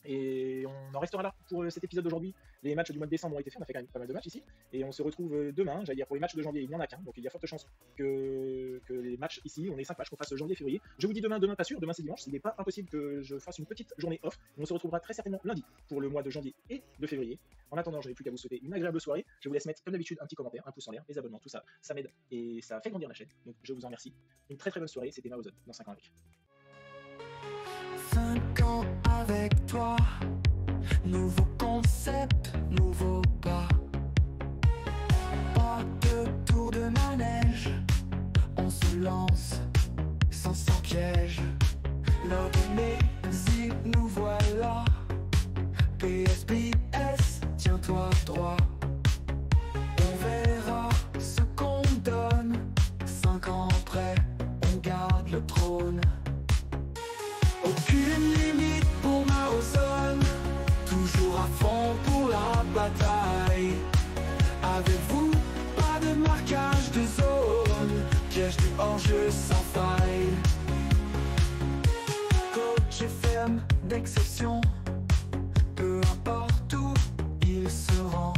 Et on en restera là pour cet épisode d'aujourd'hui. Les matchs du mois de décembre ont été faits, on a fait quand même pas mal de matchs ici. Et on se retrouve demain, j'allais dire pour les matchs de janvier, il n'y en a qu'un. Donc il y a forte chance que les matchs ici, on ait 5 matchs qu'on fasse janvier-février. Je vous dis demain pas sûr, demain c'est dimanche, il n'est pas impossible que je fasse une petite journée off. On se retrouvera très certainement lundi pour le mois de janvier et de février. En attendant, je n'ai plus qu'à vous souhaiter une agréable soirée. Je vous laisse mettre comme d'habitude un petit commentaire, un pouce en l'air, les abonnements, tout ça, ça m'aide et ça fait grandir la chaîne. Donc je vous en remercie. Une très bonne soirée, c'était Maozone dans 5 ans avec. 5 ans avec toi, nouveau concept, nouveau pas. Pas de tour de manège, on se lance sans piège. L'heure de nous voilà. PSBS, tiens-toi droit. On verra ce qu'on donne. 5 ans après, on garde le trône. Avez-vous pas de marquage de zone, piège du hors-jeu sans faille? Coach FM d'exception, peu importe où il se rend.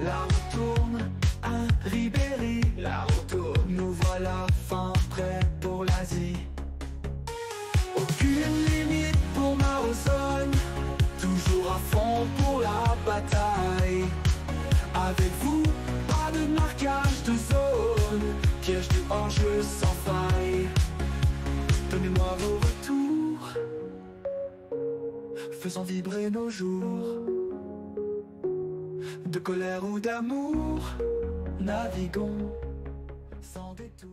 La roue tourne, un Ribéry, la roue tourne. Nous voilà fin prêts pour l'Asie. Aucune limite pour Marozone, toujours à fond pour la bataille. Avez-vous pas de marquage de zone, piège du hors-jeu sans faille? Donnez-moi vos retours, faisant vibrer nos jours. De colère ou d'amour, naviguons sans détour.